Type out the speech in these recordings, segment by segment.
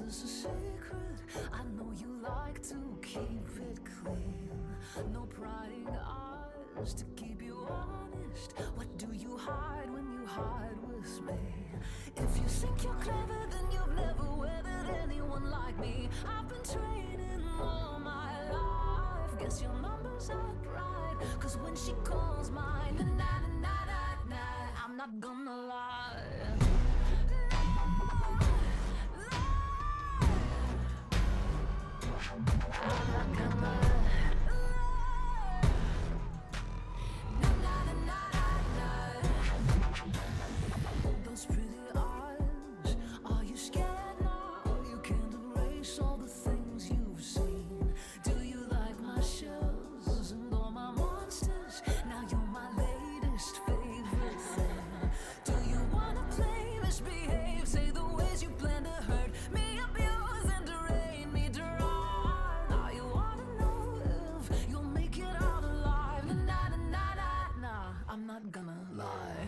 this a secret? I know you like to keep it clean. No prying eyes to keep you honest. What do you hide when you hide with me? If you think you're clever, then you've never weathered anyone like me. I've been training all my life. Guess your number's up right, 'cause when she calls mine, I'm not gonna lie. Those pretty eyes, are you scared now? You can't erase all the things you've seen. Do you like my shows and all my monsters? Now you're my latest favorite thing. Do you wanna play misbehave? Say the ways you plan to hurt me, abuse and drain me dry. Now you wanna know if you'll make it out alive. I'm not gonna lie.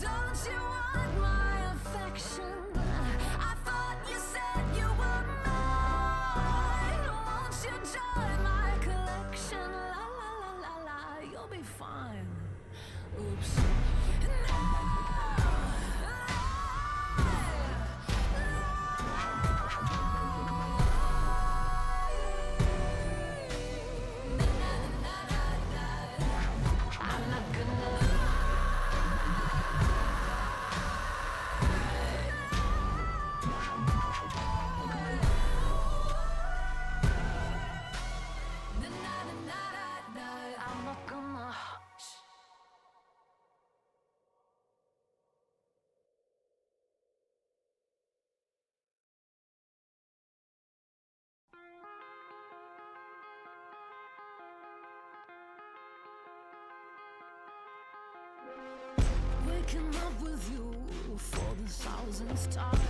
Don't you want my affection? I thought you said you were mine. Won't you join my collection? La la la la la, you'll be fine. Oops. I'm not gonna. I'm not gonna. Waking up with you for the thousandth time.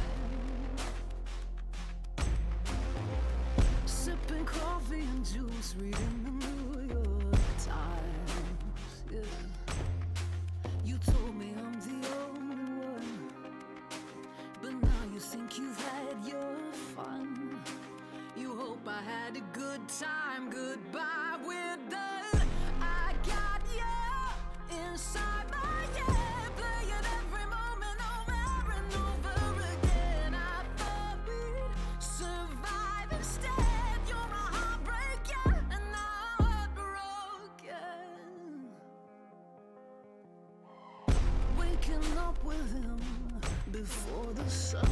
Sipping coffee and juice, reading the New York Times. Yeah. You told me I'm the only one, but now you think you've had your fun. You hope I had a good time. Goodbye, we're done. I got you inside my head, playing every moment over and over again. I thought we'd survive instead. You're a heartbreaker and I'm heartbroken. Waking up with him before the sun.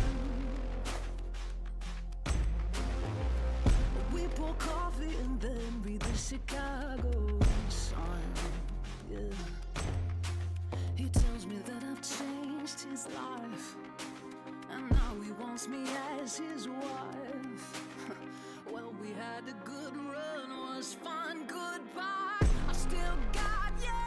We pour coffee and then read the Chicago Sun. Yeah. He tells me that I've changed his life, and now he wants me as his wife. Well, we had a good run, was fun, goodbye. I still got you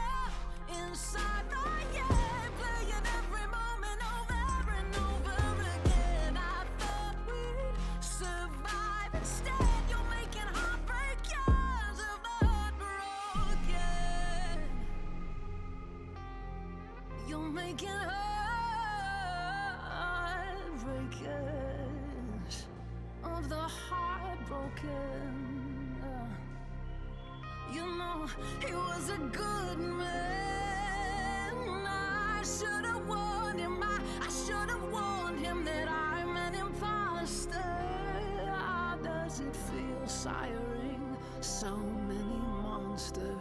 inside my head, playing every moment over and over again. I thought we'd survive instead. You're making heartbreakers of the heartbroken. You're making heartbreakers of the heartbroken. You know, he was a good man. I should have warned him. I should have warned him that I'm an imposter. How does it feel siring so many monsters?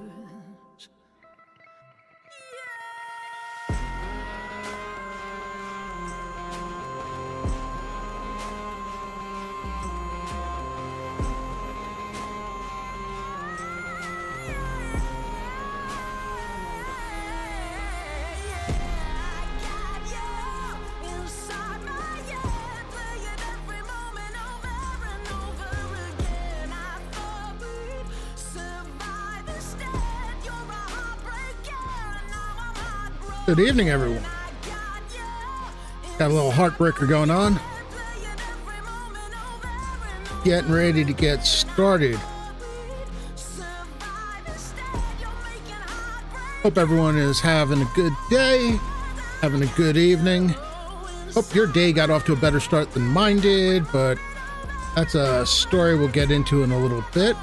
Inside my head, playing every moment over Good evening, everyone. Got a little heartbreaker going on. Getting ready to get started. Hope everyone is having a good day, having a good evening. Hope your day got off to a better start than mine did, but that's a story we'll get into in a little bit.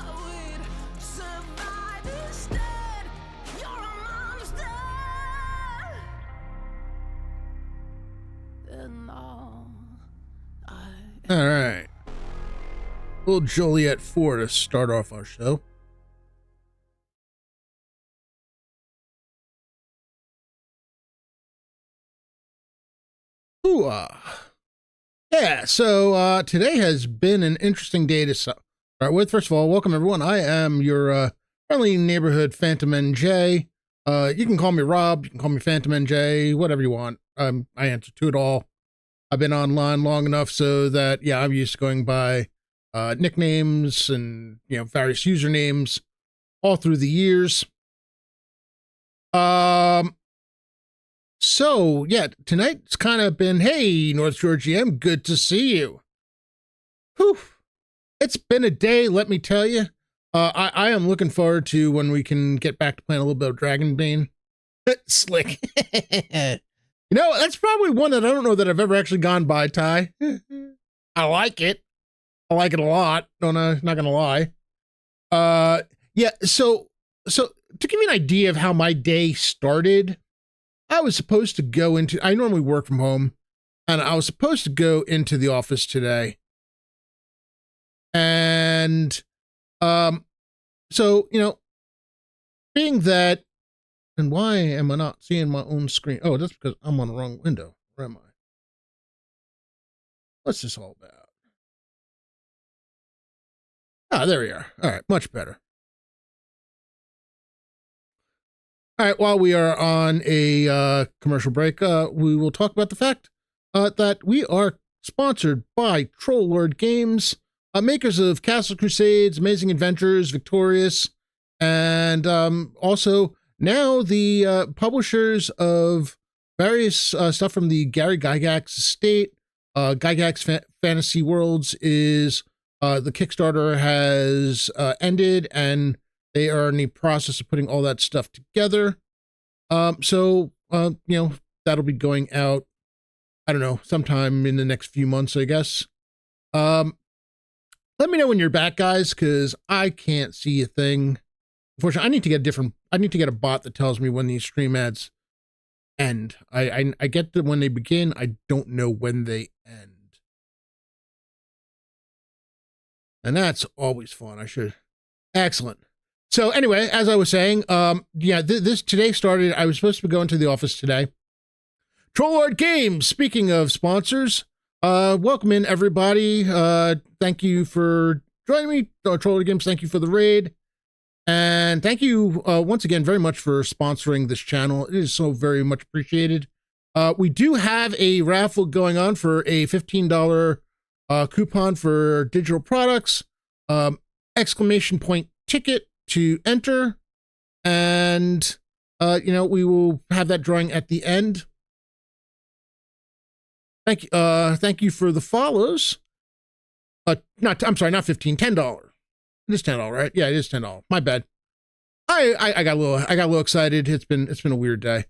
All right. Little Joliet 4 to start off our show. Ooh, yeah, so today has been an interesting day to start with. First of all, welcome everyone. I am your friendly neighborhood Phantom NJ. You can call me Rob, you can call me Phantom NJ, whatever you want. I answer to it all. I've been online long enough so that, yeah, I'm used to going by nicknames and, you know, various usernames all through the years. So, yeah, tonight's kind of been, hey, North Shore GM, good to see you. Whew. It's been a day, let me tell you. I am looking forward to when we can get back to playing a little bit of Dragonbane. Slick. You know, that's probably one that I don't know that I've ever actually gone by, Ty. I like it. I like it a lot. Not gonna lie. Yeah, so to give you an idea of how my day started, I was supposed to go into, I normally work from home, and I was supposed to go into the office today. And, so, you know, being that, and why am I not seeing my own screen? Oh, that's because I'm on the wrong window. Where am I? What's this all about? Ah, there we are. All right, much better. All right, while we are on a commercial break, we will talk about the fact that we are sponsored by Troll Lord Games, makers of Castle Crusades, Amazing Adventures, Victorious, and also now the publishers of various stuff from the Gary Gygax estate. Gygax Fantasy Worlds is the Kickstarter has ended, and they are in the process of putting all that stuff together. So you know, that'll be going out, I don't know, sometime in the next few months, I guess. Let me know when you're back, guys, because I can't see a thing. Unfortunately, I need to get a bot that tells me when these stream ads end. I get that when they begin, I don't know when they end. And that's always fun. Excellent. So anyway, as I was saying, yeah, this today started, I was supposed to be going to the office today. Troll Lord Games, speaking of sponsors, welcome in everybody. Thank you for joining me. Troll Lord Games, thank you for the raid. And thank you once again very much for sponsoring this channel. It is so very much appreciated. We do have a raffle going on for a $15 coupon for digital products, exclamation point ticket to enter. And, you know, we will have that drawing at the end. Thank you for the follows. I'm sorry, not 15, $10. It is $10, right? Yeah, it is $10. My bad. I got a little excited. It's been a weird day.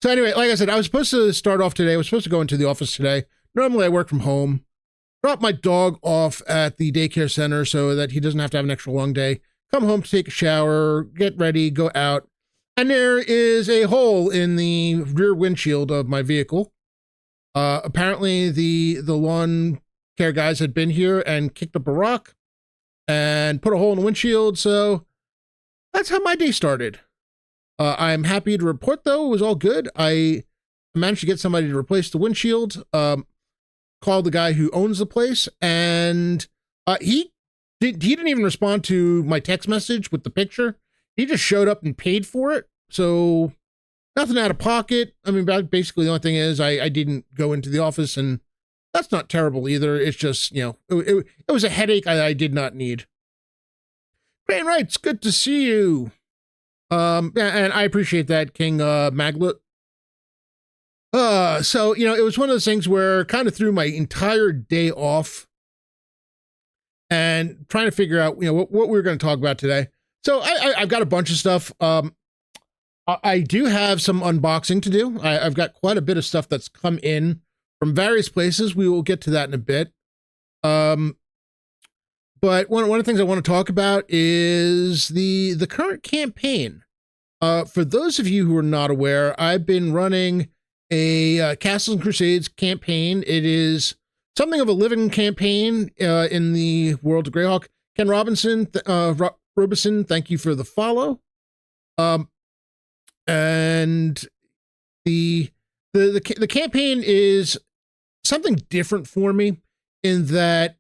So anyway, like I said, I was supposed to start off today. I was supposed to go into the office today. Normally I work from home. Drop my dog off at the daycare center so that he doesn't have to have an extra long day. Come home to take a shower, get ready, go out. And there is a hole in the rear windshield of my vehicle. Apparently the lawn care guys had been here and kicked up a rock and put a hole in the windshield. So that's how my day started. I'm happy to report, though, it was all good. I managed to get somebody to replace the windshield, called the guy who owns the place, and he didn't even respond to my text message with the picture. He just showed up and paid for it. So nothing out of pocket. I mean, basically the only thing is I didn't go into the office, and that's not terrible either. It's just, you know, it was a headache I did not need. Crane Wrights, good to see you. Yeah, and I appreciate that, King Maglet. So, it was one of those things where kind of threw my entire day off and trying to figure out, what we were going to talk about today. So I've got a bunch of stuff. I do have some unboxing to do. I've got quite a bit of stuff that's come in from various places. We will get to that in a bit. But one of the things I want to talk about is the current campaign. For those of you who are not aware, I've been running a Castles and Crusades campaign. It is something of a living campaign in the world of Greyhawk. Ken Robinson, Robeson, thank you for the follow. And the campaign is something different for me in that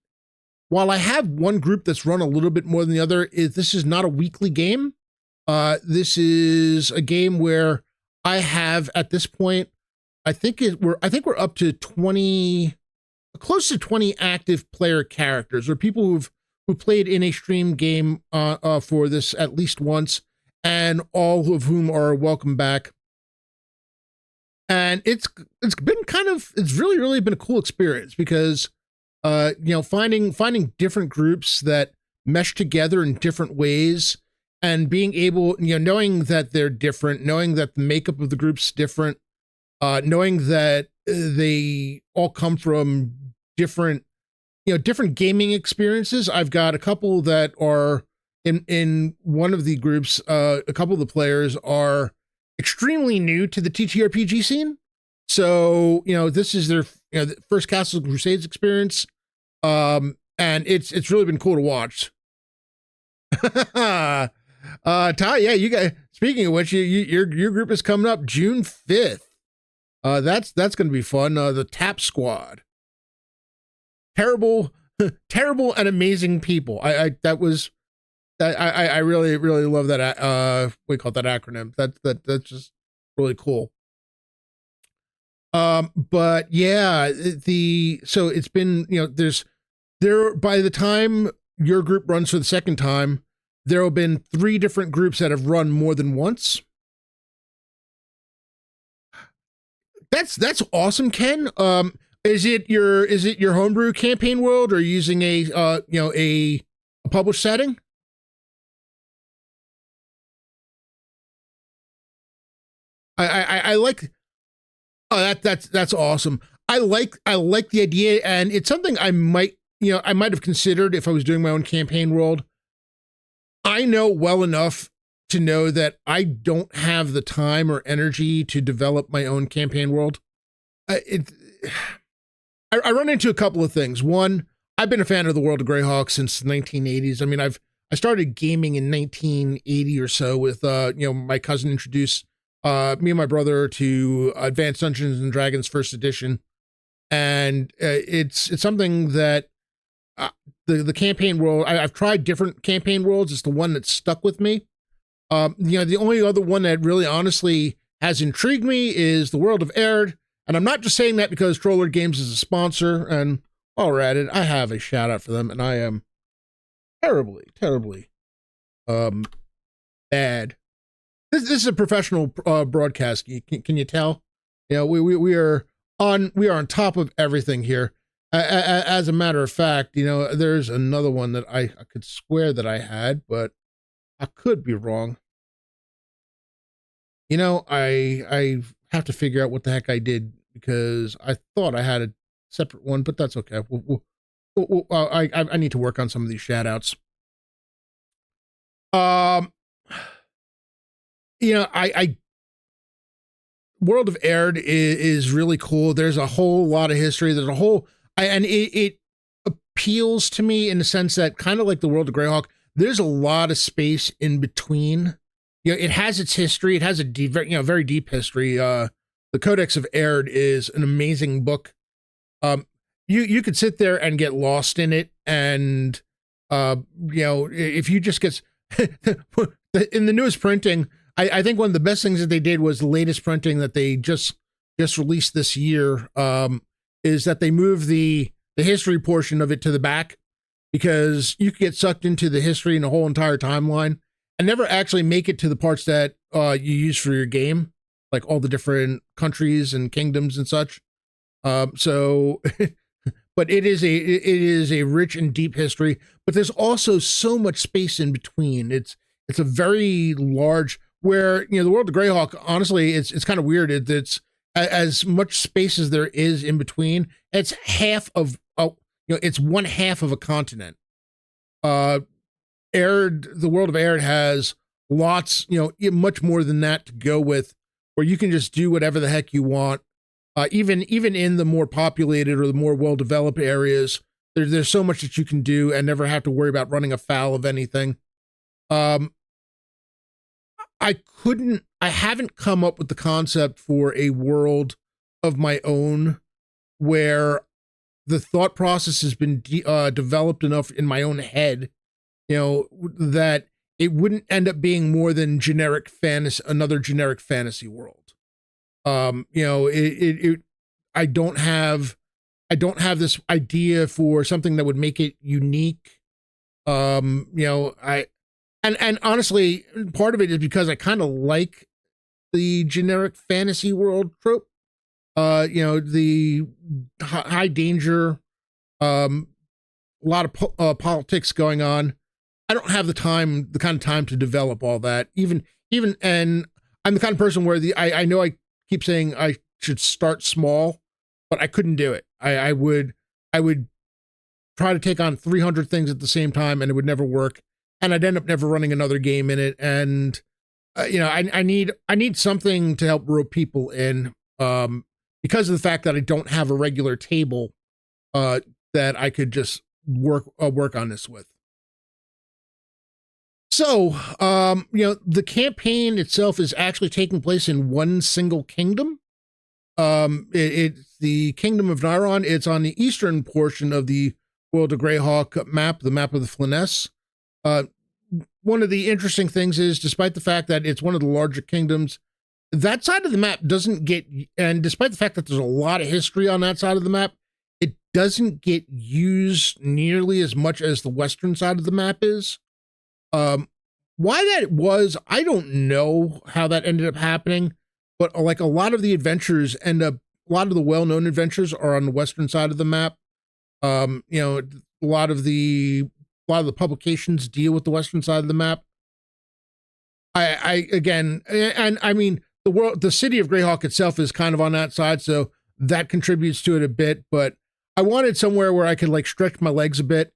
while I have one group that's run a little bit more than the other, this is not a weekly game. This is a game where I have at this point, I think we're up to 20, close to 20 active player characters, or people who played in a stream game for this at least once, and all of whom are welcome back. And it's been it's really been a cool experience because finding different groups that mesh together in different ways and being able, knowing that they're different, knowing that the makeup of the group's different, knowing that they all come from different gaming experiences. I've got a couple that are in one of the groups, a couple of the players are extremely new to the TTRPG scene. So, this is their first Castles and Crusades experience. And it's really been cool to watch. Ty, yeah, you guys, speaking of which, your group is coming up June 5th. That's going to be fun. The Tap Squad. Terrible and amazing people. I really love that. We call it that acronym. That's just really cool. But yeah, so it's been, by the time your group runs for the second time, there have been 3 different groups that have run more than once. That's awesome, Ken. Is it your homebrew campaign world, or using a published setting? I like. Oh, that's awesome. I like the idea, and it's something I might have considered if I was doing my own campaign world. I know well enough to know that I don't have the time or energy to develop my own campaign world. I run into a couple of things. One, I've been a fan of the world of Greyhawk since the 1980s. I mean, I started gaming in 1980 or so with my cousin introduced me and my brother to Advanced Dungeons and Dragons First Edition, and it's something that the campaign world. I've tried different campaign worlds. It's the one that stuck with me. The only other one that really honestly has intrigued me is the world of Aird, and I'm not just saying that because Trollard Games is a sponsor. And while we're at it, I have a shout out for them, and I am terribly bad. This is a professional broadcast. Can you tell? We are on top of everything here. As a matter of fact, there's another one that I could swear that I had, but I could be wrong. I have to figure out what the heck I did, because I thought I had a separate one, but that's okay. I need to work on some of these shout outs. World of Aird is really cool. There's a whole lot of history. There's a whole, and it appeals to me in the sense that, kind of like the world of Greyhawk, there's a lot of space in between. It has its history. It has a very deep history. The Codex of Aird is an amazing book. You could sit there and get lost in it, and if you just get in the newest printing, I think one of the best things that they did was the latest printing that they just released this year, is that they moved the history portion of it to the back, because you could get sucked into the history and the whole entire timeline and never actually make it to the parts that you use for your game. like all the different countries and kingdoms and such. So, but it is a rich and deep history. But there's also so much space in between. It's a very large. Where the world of Greyhawk, honestly, it's kind of weird. It's as much space as there is in between. It's half of it's one half of a continent. The world of Arid has lots, much more than that to go with, where you can just do whatever the heck you want. Even in the more populated or the more well-developed areas, there's so much that you can do and never have to worry about running afoul of anything. I haven't come up with the concept for a world of my own where the thought process has been developed enough in my own head, that it wouldn't end up being more than another generic fantasy world. I don't have this idea for something that would make it unique. And honestly, part of it is because I kind of like the generic fantasy world trope. The high danger, a lot of politics going on. I don't have the kind of time to develop all that. And I'm the kind of person where I know I keep saying I should start small, but I couldn't do it. I would try to take on 300 things at the same time, and it would never work. And I'd end up never running another game in it. And, I need something to help rope people in, because of the fact that I don't have a regular table, that I could just work on this with. So, the campaign itself is actually taking place in one single kingdom. It's the Kingdom of Nyron. It's on the eastern portion of the World of Greyhawk map, the map of the Flyness. One of the interesting things is, despite the fact that it's one of the larger kingdoms, that side of the map doesn't get, and despite the fact that there's a lot of history on that side of the map, it doesn't get used nearly as much as the western side of the map is. Why that was, I don't know how that ended up happening, but like a lot of the adventures a lot of the well-known adventures are on the western side of the map. A lot of the publications deal with the western side of the map. I mean, the city of Greyhawk itself is kind of on that side, so that contributes to it a bit, but I wanted somewhere where I could like stretch my legs a bit.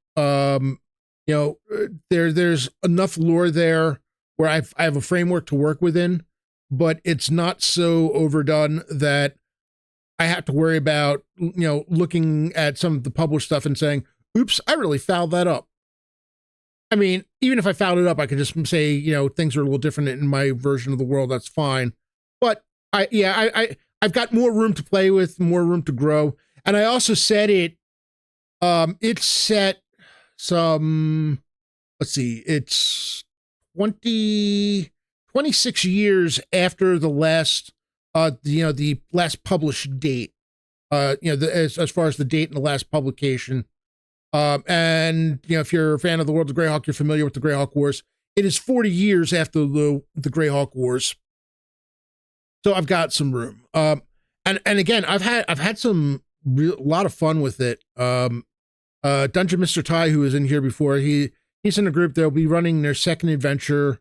There's enough lore there where I have a framework to work within, but it's not so overdone that I have to worry about, looking at some of the published stuff and saying, oops, I really fouled that up. I mean, even if I fouled it up, I could just say, things are a little different in my version of the world. That's fine. But I've got more room to play with, more room to grow. And I also set it's set some, let's see, it's 26 years after the last, the last published date, as far as the date and the last publication. And if you're a fan of the World of Greyhawk, you're familiar with the Greyhawk Wars. It is 40 years after the Greyhawk Wars. So I've got some room. And again, I've had a lot of fun with it. Dungeon Mr. Ty, who was in here before, he's in a group. They'll be running their second adventure.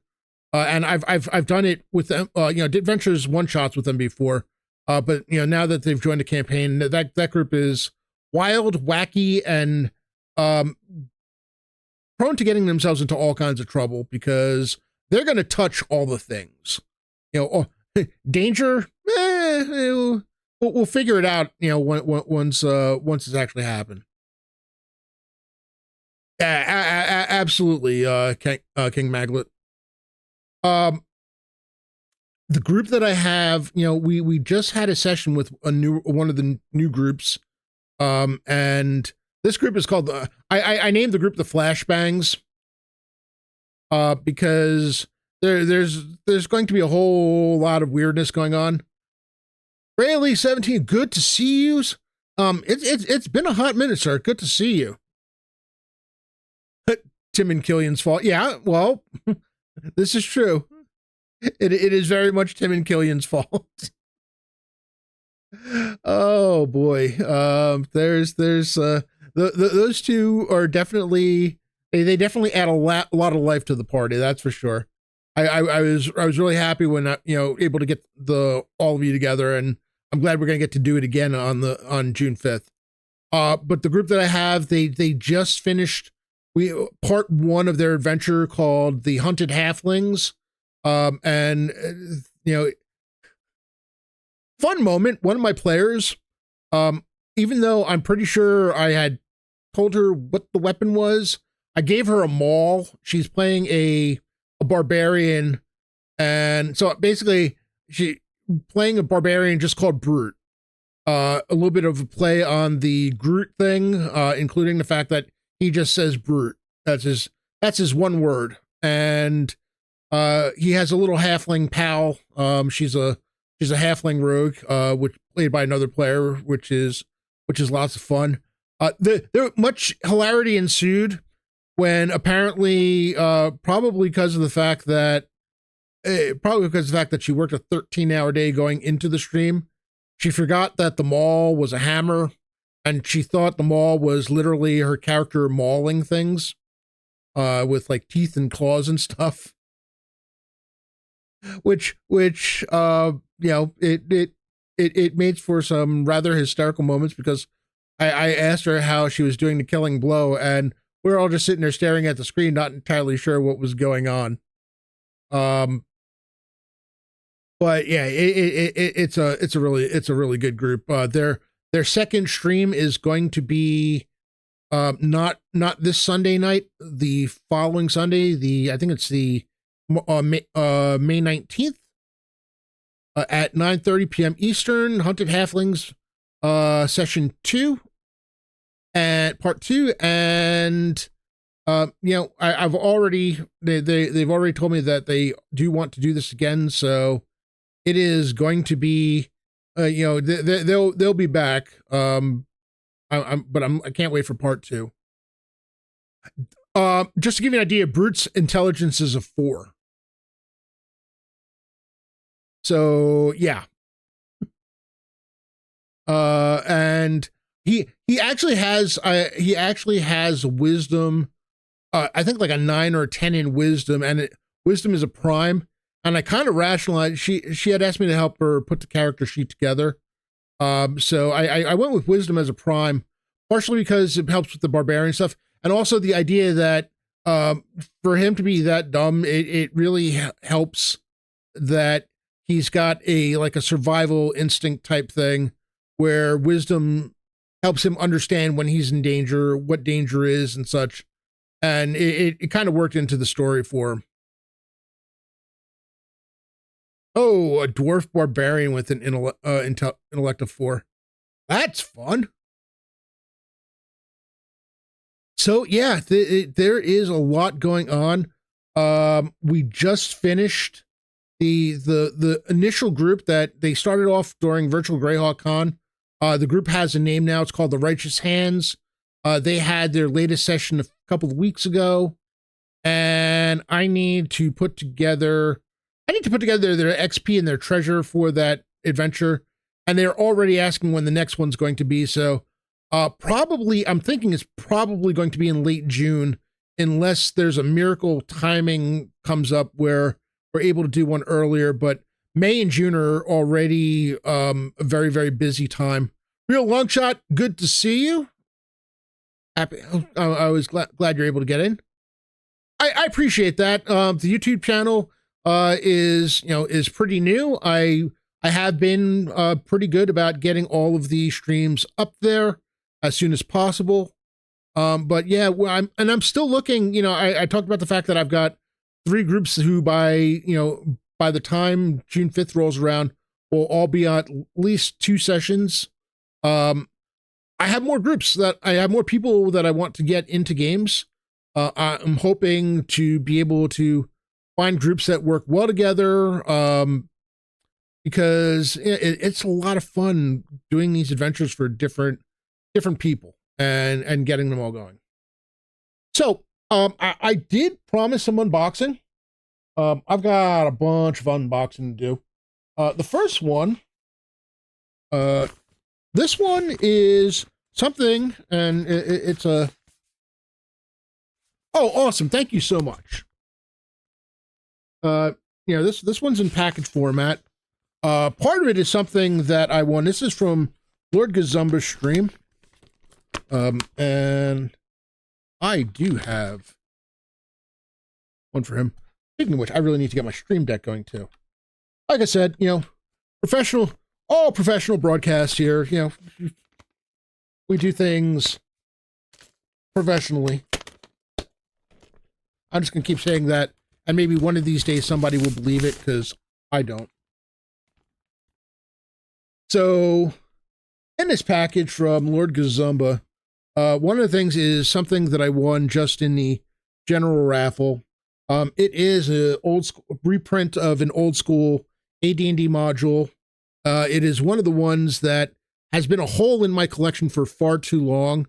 And I've done it with them, did adventures one-shots with them before. But now that they've joined the campaign, that group is wild, wacky, and prone to getting themselves into all kinds of trouble because they're going to touch all the things. Danger. We'll figure it out. Once it's actually happened. Absolutely, King Maglet. The group that I have, we just had a session with one of the new groups, and this group is called I named the group the Flashbangs, because there's going to be a whole lot of weirdness going on. Rayleigh 17, good to see you. It's been a hot minute, sir. Good to see you. Tim and Killian's fault. Yeah, well, this is true. it is very much Tim and Killian's fault. Oh boy. There's those two are definitely they definitely add a lot of life to the party. That's for sure. I was really happy when able to get all of you together, and I'm glad we're gonna get to do it again on June 5th. But the group that I have, they just finished part 1 of their adventure called The Hunted Halflings. And fun moment. One of my players, even though I'm pretty sure I had told her what the weapon was, I gave her a maul. She's playing a barbarian, and so basically she playing a barbarian just called Brute. A little bit of a play on the Groot thing, including the fact that he just says Brute. That's his one word. And he has a little halfling pal. She's a halfling rogue, which played by another player, which is lots of fun. There much hilarity ensued when apparently, probably because of the fact that she worked a 13-hour day going into the stream, she forgot that the maul was a hammer, and she thought the maul was literally her character mauling things, with like teeth and claws and stuff. Which it made for some rather hysterical moments, because I asked her how she was doing the killing blow, and we were all just sitting there staring at the screen, not entirely sure what was going on. But yeah, it's a really good group. Their second stream is going to be not this Sunday night, the following Sunday. I think it's the May 19th at 9:30 p.m. Eastern. Hunted Halflings session 2 and part 2, and I've already they've already told me that they do want to do this again, so it is going to be they'll be back. I can't wait for part 2. Just to give you an idea, Brute's intelligence is a 4. So yeah. And he actually has wisdom. I think like a 9 or a 10 in wisdom, and wisdom is a prime. And I kind of rationalized. She had asked me to help her put the character sheet together. So I went with wisdom as a prime, partially because it helps with the barbarian stuff, and also the idea that for him to be that dumb, it really helps that he's got a survival instinct type thing, where wisdom helps him understand when he's in danger, what danger is and such. And it kind of worked into the story for him. Oh, a dwarf barbarian with an intellect of 4. That's fun. So yeah, there is a lot going on. We just finished the initial group that they started off during Virtual Greyhawk Con. The group has a name now. It's called the Righteous Hands. They had their latest session a couple of weeks ago, and I need to put together their XP and their treasure for that adventure, and they're already asking when the next one's going to be. So I'm thinking it's probably going to be in late June, unless there's a miracle timing comes up where we're able to do one earlier. But May and June are already a very, very busy time. Real Longshot, good to see you. Happy. I was glad you're able to get in. I appreciate that. The YouTube channel is pretty new. I have been pretty good about getting all of the streams up there as soon as possible. But yeah, I'm still looking. I talked about the fact that I've got 3 groups who by the time June 5th rolls around will all be at least 2 sessions. I have more groups I have more people that I want to get into games. I'm hoping to be able to find groups that work well together, because it's a lot of fun doing these adventures for different people and getting them all going. So I did promise some unboxing. I've got a bunch of unboxing to do. The first one, this one is something, and it's a. Oh, awesome! Thank you so much. This one's in package format. Part of it is something that I won. This is from Lord Gazumba's stream. And I do have one for him. Speaking of which, I really need to get my stream deck going too. Like I said, all professional broadcasts here, we do things professionally. I'm just going to keep saying that, and maybe one of these days somebody will believe it, because I don't. So, in this package from Lord Gazumba, one of the things is something that I won just in the general raffle. It is a old school reprint of an old school AD&D module. It is one of the ones that has been a hole in my collection for far too long.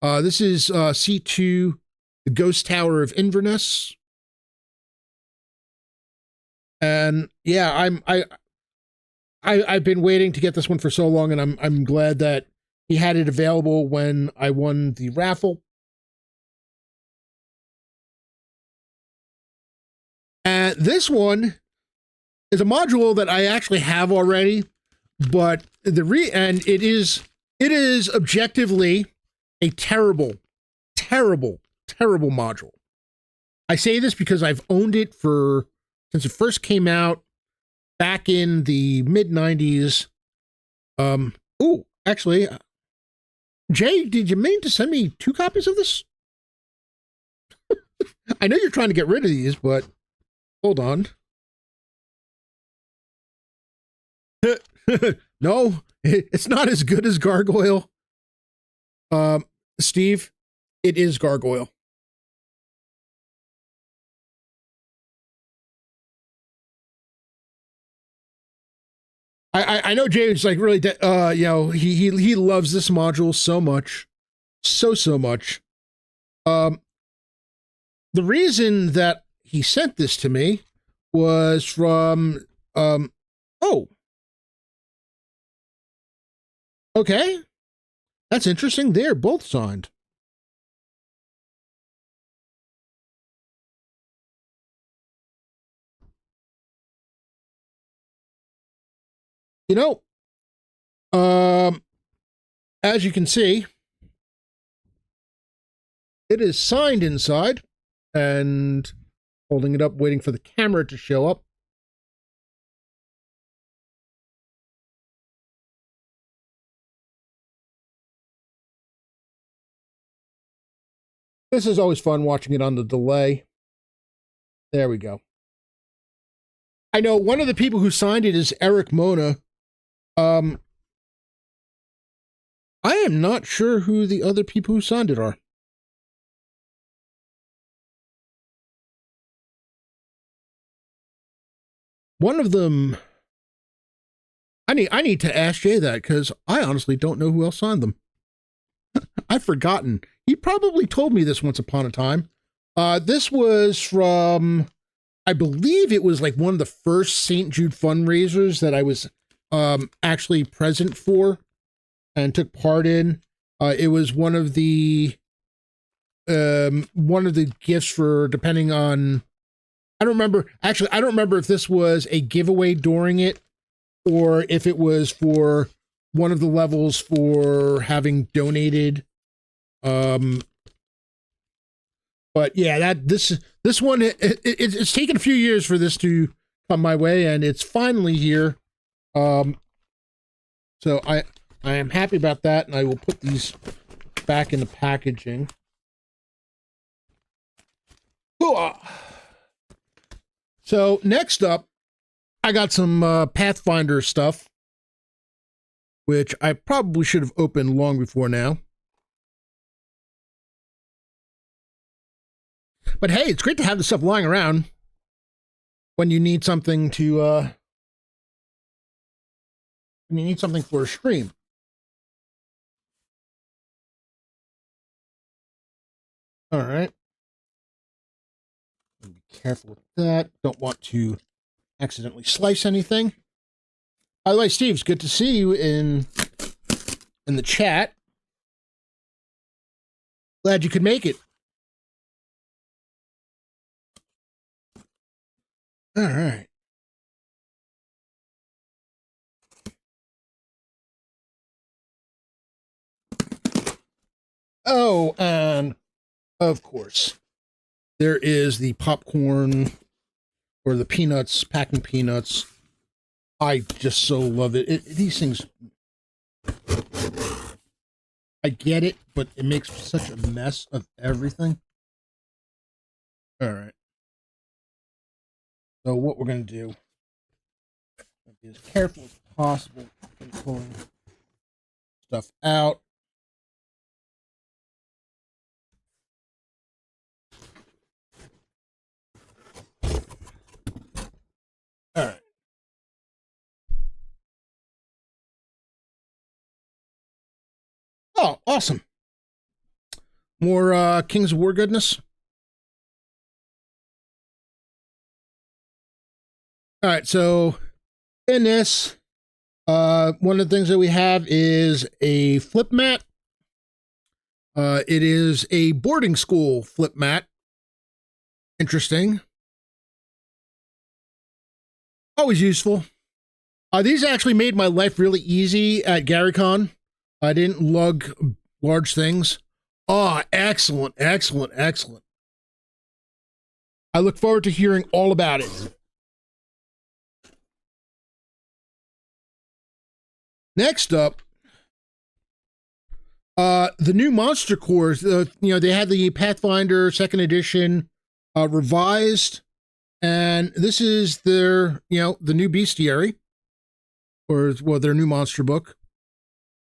This is C2, the Ghost Tower of Inverness. And yeah, I've been waiting to get this one for so long, and I'm glad that he had it available when I won the raffle. And this one is a module that I actually have already, but it is objectively a terrible module. I say this because I've owned it since it first came out back in the mid 90s. Actually, Jay, did you mean to send me 2 copies of this? I know you're trying to get rid of these, but hold on. No, it's not as good as Gargoyle. Steve, it is Gargoyle. I know James like really he loves this module so much, so much. The reason that he sent this to me was from okay, that's interesting. They're both signed. As you can see, it is signed inside, and holding it up, waiting for the camera to show up. This is always fun watching it on the delay. There we go. I know one of the people who signed it is Eric Mona. I am not sure who the other people who signed it are. One of them, I need to ask Jay that, because I honestly don't know who else signed them. I've forgotten. He probably told me this once upon a time. This was from, I believe it was like one of the first St. Jude fundraisers that I was actually present for and took part in. It was one of the gifts for, depending on, I don't remember if this was a giveaway during it, or if it was for one of the levels for having donated. But yeah, this one, it's taken a few years for this to come my way, and it's finally here. So I am happy about that, and I will put these back in the packaging. So next up, I got some Pathfinder stuff, which I probably should have opened long before now. But hey, it's great to have this stuff lying around when you need something to when you need something for a stream. All right. Be careful with that. Don't want to accidentally slice anything. By the way, Steve, it's good to see you in the chat. Glad you could make it. All right. Oh, and of course, there is the popcorn or the peanuts, packing peanuts. I just so love it. These things, I get it, but it makes such a mess of everything. All right. So what we're going to do, be as careful as possible in pulling stuff out. All right. Oh, awesome. More Kings of War goodness. All right, so in this, one of the things that we have is a flip mat. It is a boarding school flip mat. Interesting. Always useful. These actually made my life really easy at GaryCon. I didn't lug large things. Oh, excellent, excellent, excellent. I look forward to hearing all about it. Next up, the new Monster Cores. They had the Pathfinder 2nd edition revised, and this is their, the new bestiary, or well, their new monster book.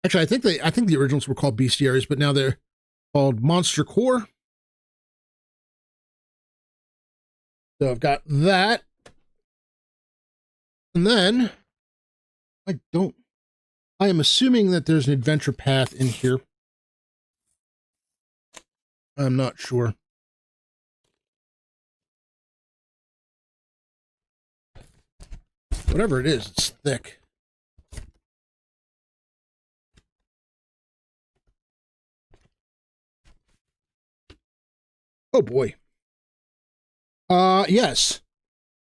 Actually, I think the originals were called bestiaries, but now they're called Monster Core. So I've got that, and then I am assuming that there's an adventure path in here. I'm not sure. Whatever it is, it's thick. Oh boy. Yes.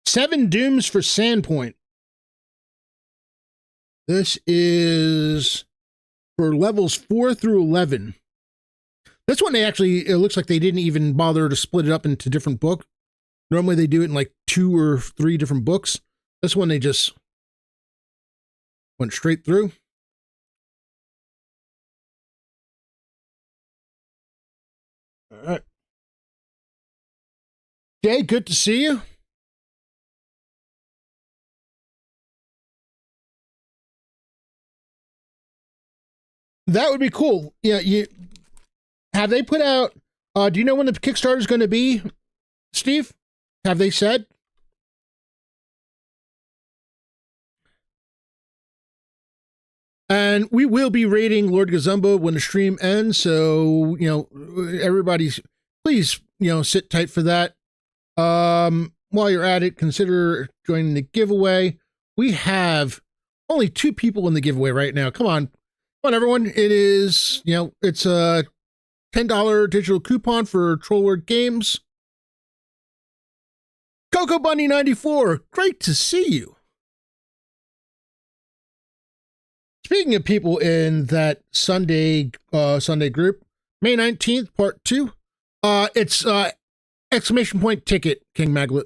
7 Dooms for Sandpoint. This is for levels 4 through 11. This one, it looks like they didn't even bother to split it up into different books. Normally they do it in like 2 or 3 different books. This one, they just went straight through. All right. Jay, good to see you. That would be cool. Yeah, have they put out, do you know when the Kickstarter is going to be, Steve? Have they said? And we will be rating Lord Gazumba when the stream ends, so, everybody's, please, sit tight for that. While you're at it, consider joining the giveaway. We have only 2 people in the giveaway right now. Come on, everyone. It is, it's a $10 digital coupon for Trollword Games. Coco Bunny 94, great to see you. Speaking of people in that Sunday group, May 19th, part 2. It's exclamation point ticket, King Maglet.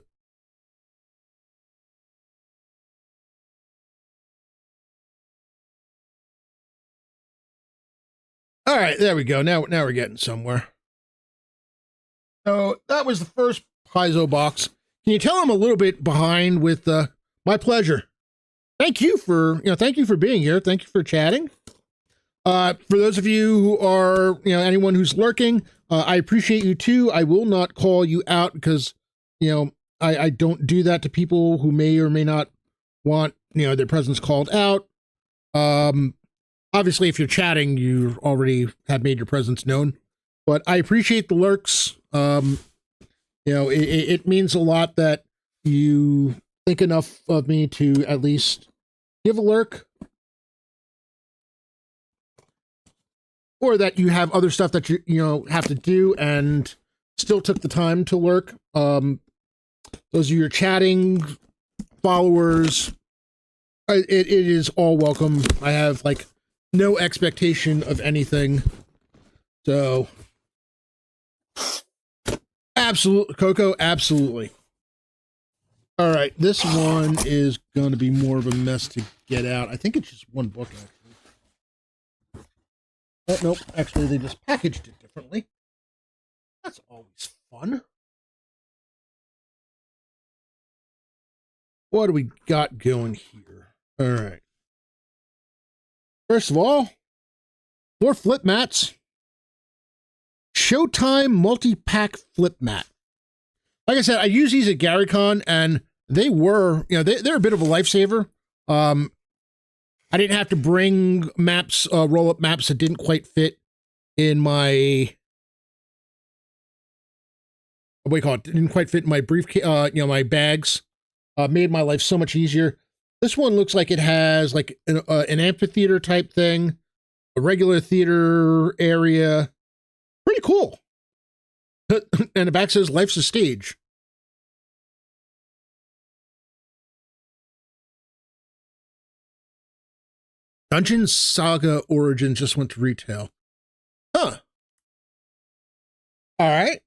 All right, there we go. Now we're getting somewhere. So that was the first Paizo box. Can you tell I'm a little bit behind with my pleasure. Thank you for being here. Thank you for chatting. For those of you who are, anyone who's lurking, I appreciate you too. I will not call you out because, I don't do that to people who may or may not want, their presence called out. Obviously, if you're chatting, you already have made your presence known. But I appreciate the lurks. You know, it means a lot that you think enough of me to at least give a lurk, or that you have other stuff that you know have to do and still took the time to lurk. Those are your chatting followers. It is all welcome. I have like no expectation of anything. So absolutely, Coco, absolutely. All right, this one is going to be more of a mess to get out. I think it's just one book, actually. Oh, nope, actually, they just packaged it differently. That's always fun. What do we got going here? All right. First of all, 4 flip mats. Showtime multi-pack flip mat. Like I said, I use these at GaryCon, and they were, you know, they're a bit of a lifesaver. I didn't have to bring maps, roll-up maps that didn't quite fit in my, what do you call it? Didn't quite fit in my briefcase, you know, my bags. Made my life so much easier. This one looks like it has like an amphitheater type thing, a regular theater area. Pretty cool. And the back says life's a stage. Dungeon Saga Origin just went to retail. Huh. All right.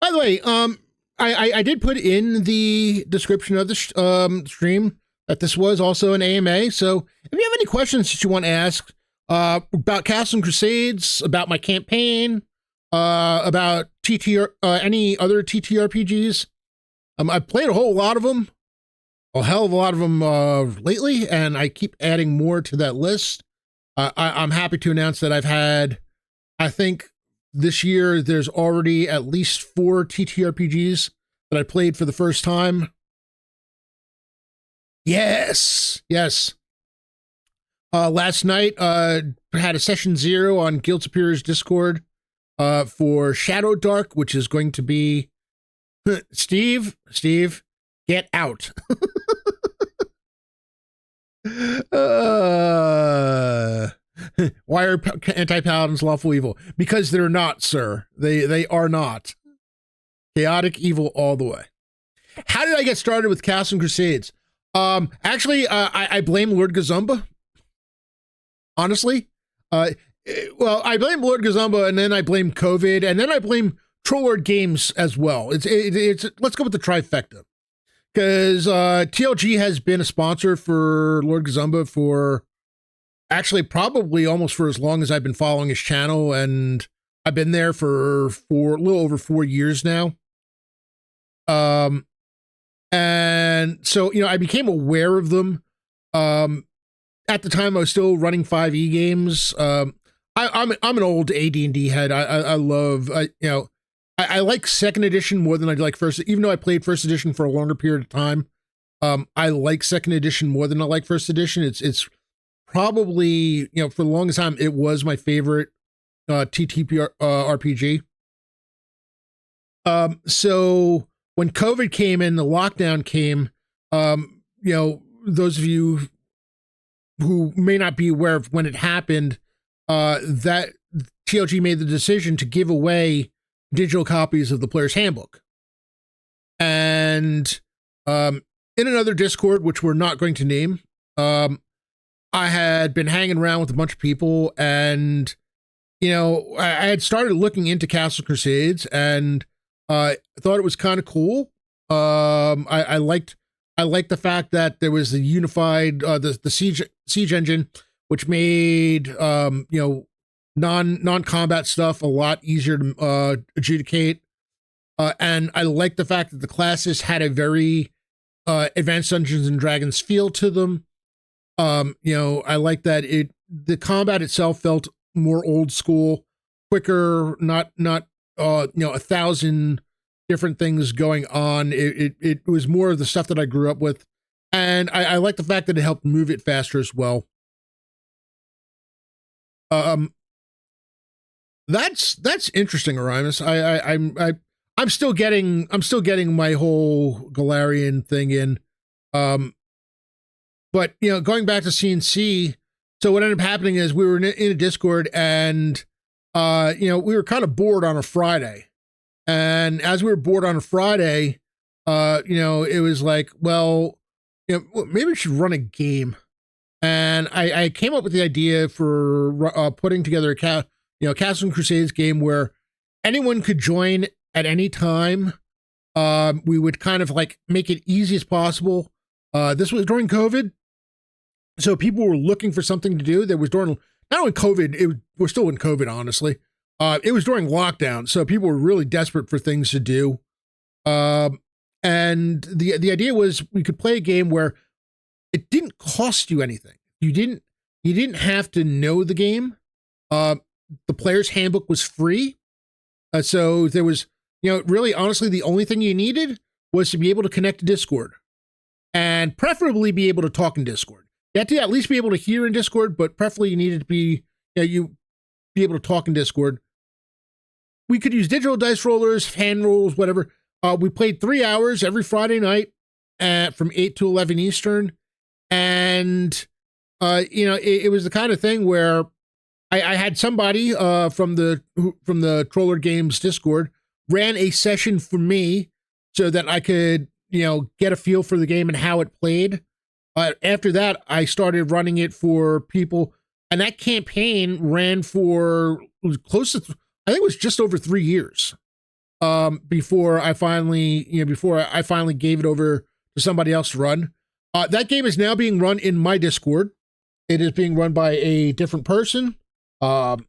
By the way, I did put in the description of the stream that this was also an AMA. So if you have any questions that you want to ask about Castle and Crusades, about my campaign, about any other TTRPGs, I've played a whole lot of them, a hell of a lot of them lately, and I keep adding more to that list. I'm happy to announce that I've had, I think, this year, there's already at least 4 TTRPGs that I played for the first time. Yes, yes. Last night, had a session 0 on Guild Superior's Discord for Shadow Dark, which is going to be Steve, get out. Why are anti-paladins lawful evil? Because they're not, sir. They are not. Chaotic evil all the way. How did I get started with Castle and Crusades? Actually, I blame Lord Gazumba. Honestly. Well, I blame Lord Gazumba, and then I blame COVID, and then I blame Trollord Games as well. It's let's go with the trifecta. Because TLG has been a sponsor for Lord Gazumba for actually probably almost for as long as I've been following his channel, and I've been there for a little over 4 years now. And so, you know, I became aware of them. At the time I was still running 5e games. I'm an old AD&D head. I love, you know, I like 2nd edition more than I like first, even though I played 1st edition for a longer period of time. I like 2nd edition more than I like 1st edition. It's probably, you know, for the longest time, it was my favorite TTP RPG. So when COVID came and the lockdown came, you know, those of you who may not be aware of when it happened, that TLG made the decision to give away digital copies of the Player's Handbook. And in another Discord, which we're not going to name, I had been hanging around with a bunch of people, and, you know, I had started looking into Castle Crusades, and I thought it was kind of cool. I liked the fact that there was the unified, the siege engine, which made, you know, non-combat stuff a lot easier to adjudicate. And I liked the fact that the classes had a very Advanced Dungeons and Dragons feel to them. You know, I like that the combat itself felt more old school, quicker, not you know, 1,000 different things going on. It was more of the stuff that I grew up with, and I like the fact that it helped move it faster as well. Um, that's interesting, Aramis. I'm still getting my whole Galarian thing in. But going back to CNC, so what ended up happening is we were in a Discord, and we were kind of bored on a Friday, and as we were bored on a Friday, it was like, well, maybe we should run a game, and I came up with the idea for putting together a Castle and Crusades game where anyone could join at any time. We would kind of like make it easy as possible. This was during COVID, so people were looking for something to do. There was during not only COVID, we're still in COVID, honestly. It was during lockdown, so people were really desperate for things to do. And the idea was we could play a game where it didn't cost you anything. You didn't have to know the game. The player's handbook was free. So there was, really honestly, the only thing you needed was to be able to connect to Discord, and preferably be able to talk in Discord. You had to at least be able to hear in Discord, but preferably you needed to be, you be able to talk in Discord. We could use digital dice rollers, hand rolls, whatever. We played 3 hours every Friday night from 8 to 11 Eastern. And, it was the kind of thing where I had somebody from the Troller Games Discord ran a session for me so that I could, get a feel for the game and how it played. After that, I started running it for people, and that campaign ran for close to, I think it was just over 3 years. Before I finally gave it over to somebody else to run. That game is now being run in my Discord. It is being run by a different person. But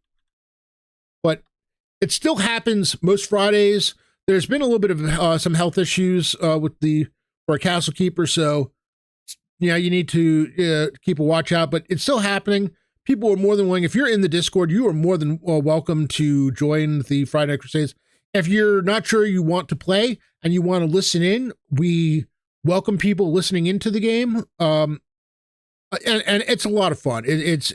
it still happens most Fridays. There's been a little bit of some health issues for a Castle Keeper, so you need to keep a watch out. But it's still happening. People are more than willing. If you're in the Discord, you are more than welcome to join the Friday Night Crusades. If you're not sure you want to play and you want to listen in, we welcome people listening into the game. And it's a lot of fun. It's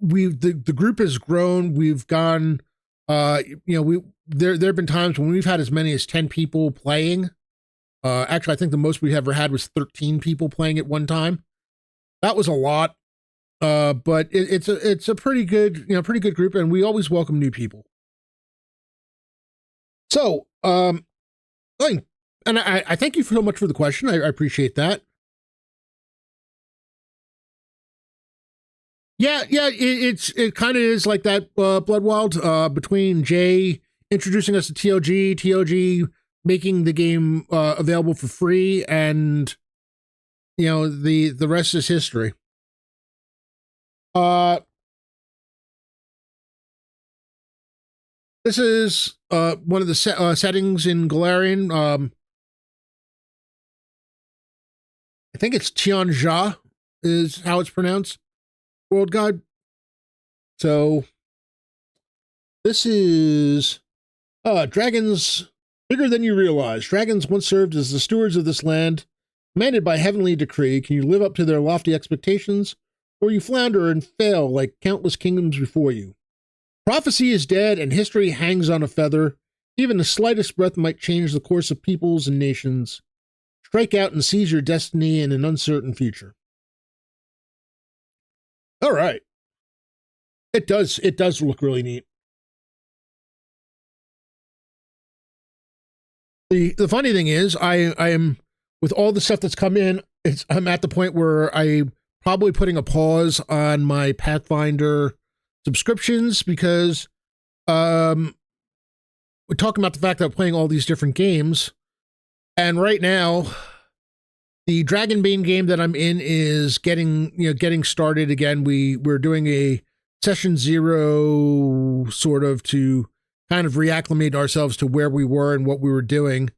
the group has grown. We've gone, there have been times when we've had as many as 10 people playing. Actually, I think the most we ever had was 13 people playing at one time. That was a lot. But it's a pretty good group, and we always welcome new people. So, and I thank you so much for the question. I appreciate that. Yeah, it kind of is like that, Bloodwild, between Jay introducing us to TOG making the game available for free, and the rest is history. This is one of the settings in Galarian. I think it's Tianjia is how it's pronounced. World Guide. So this is dragons bigger than you realize. Dragons once served as the stewards of this land, commanded by heavenly decree. Can you live up to their lofty expectations, or you flounder and fail like countless kingdoms before you? Prophecy is dead, and history hangs on a feather. Even the slightest breath might change the course of peoples and nations. Strike out and seize your destiny in an uncertain future. All right. It does look really neat. The funny thing is, I am, with all the stuff that's come in, I'm at the point where I'm probably putting a pause on my Pathfinder subscriptions, because we're talking about the fact that I'm playing all these different games, and right now the Dragonbane game that I'm in is getting started again. We're doing a session 0 sort of to kind of reacclimate ourselves to where we were and what we were doing.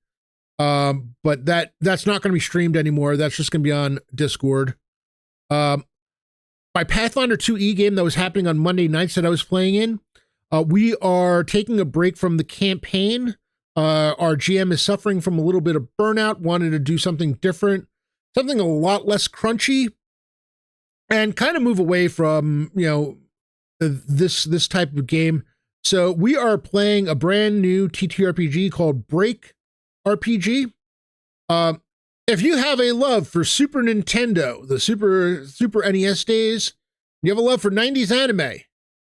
But that's not going to be streamed anymore. That's just going to be on Discord. My Pathfinder 2E game that was happening on Monday nights that I was playing in, we are taking a break from the campaign. Our GM is suffering from a little bit of burnout, wanted to do something different, something a lot less crunchy. and kind of move away from, this type of game. So we are playing a brand new TTRPG called Break RPG. If you have a love for Super Nintendo, the Super NES days, you have a love for 90s anime,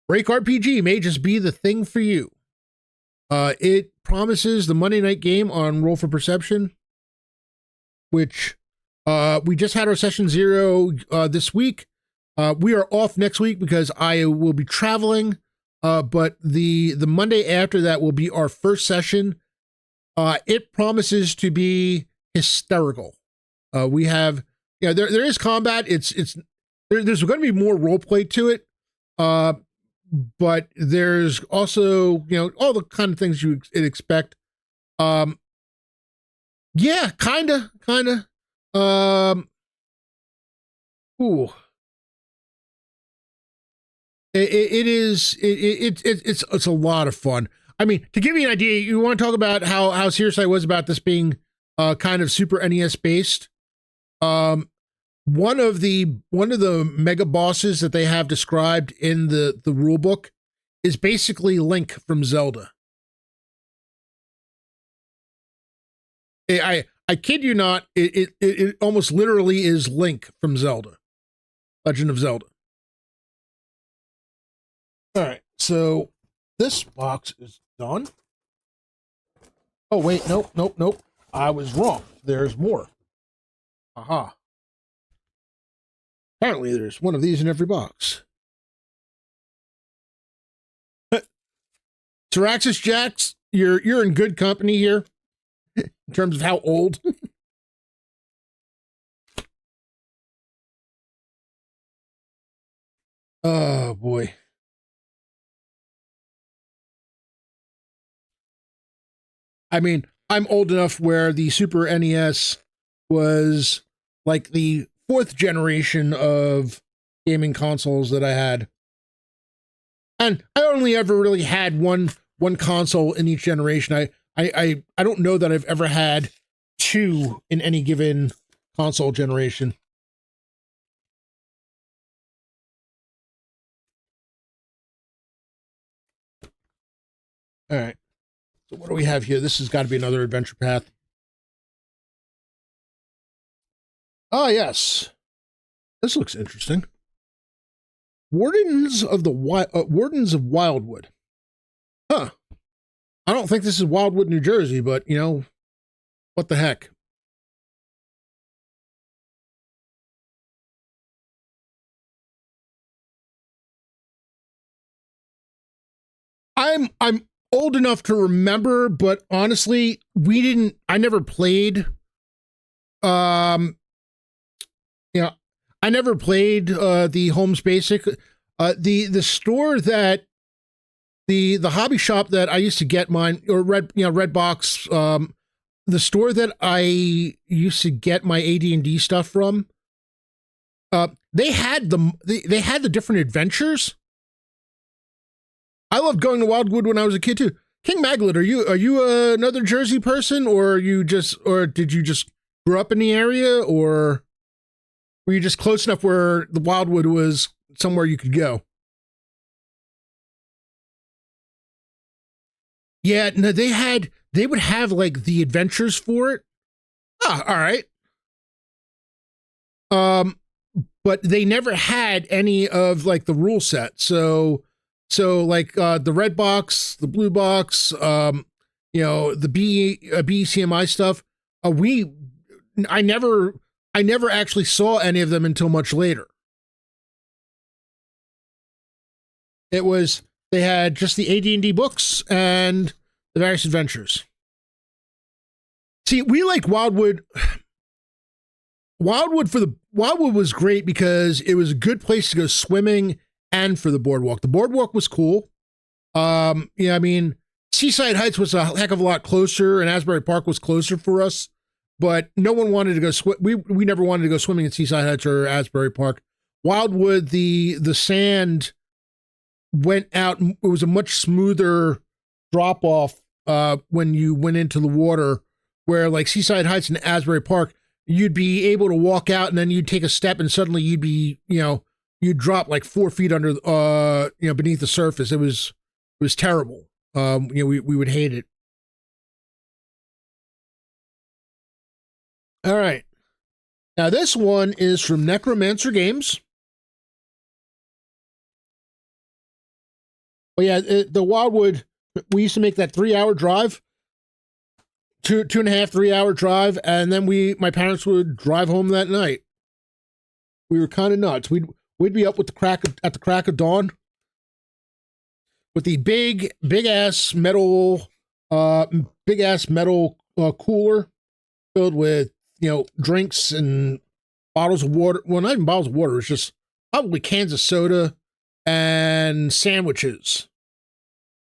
Break RPG may just be the thing for you. It promises the Monday night game on Roll for Perception, which we just had our session 0 this week. We are off next week because I will be traveling, but the Monday after that will be our first session. It promises to be hysterical. We have, there is combat. There's going to be more role play to it. But there's also, all the kind of things you'd expect. Yeah, kind of. Ooh. It's a lot of fun. I mean, to give you an idea, you want to talk about how serious I was about this being kind of Super NES based. One of the mega bosses that they have described in the rule book is basically Link from Zelda. I kid you not, it almost literally is Link from Zelda, Legend of Zelda. All right, so this box is done. Oh wait, nope. I was wrong. There's more. Aha. Apparently, there's one of these in every box. Taraxis Jax, you're in good company here in terms of how old. Oh boy. I mean, I'm old enough where the Super NES was like the 4th generation of gaming consoles that I had. And I only ever really had one console in each generation. I don't know that I've ever had 2 in any given console generation. All right. So what do we have here? This has got to be another adventure path. Ah, yes. This looks interesting. Wardens of Wildwood. Huh. I don't think this is Wildwood, New Jersey, but, what the heck? I'm old enough to remember, but honestly, I never played, I never played the Homes Basic. The store that the hobby shop that I used to get mine, or Redbox, the store that I used to get my AD&D stuff from, they had the different adventures. I loved going to Wildwood when I was a kid too. King Maglet, are you another Jersey person, or did you just grow up in the area, or were you just close enough where the Wildwood was somewhere you could go? Yeah, no, they would have like the adventures for it. Ah, all right. But they never had any of like the rule set. So like the red box, the blue box, the BCMI stuff. I never actually saw any of them until much later. They had just the AD&D books and the various adventures. See, we like Wildwood. Wildwood was great because it was a good place to go swimming and for the boardwalk. The boardwalk was cool. Seaside Heights was a heck of a lot closer, and Asbury Park was closer for us, but no one wanted to go swim. We never wanted to go swimming at Seaside Heights or Asbury Park. Wildwood, the sand went out. It was a much smoother drop off when you went into the water, where like Seaside Heights and Asbury Park, you'd be able to walk out and then you'd take a step and suddenly you'd be, you'd drop like 4 feet under, beneath the surface. It was terrible. We would hate it. All right. Now this one is from Necromancer Games. Well, yeah, the Wildwood, we used to make that 3-hour drive, 2.5, 3-hour drive, and then my parents would drive home that night. We were kind of nuts. We'd be up with at the crack of dawn with the big ass metal cooler filled with drinks and bottles of water. Well, not even bottles of water. It's just probably cans of soda and sandwiches.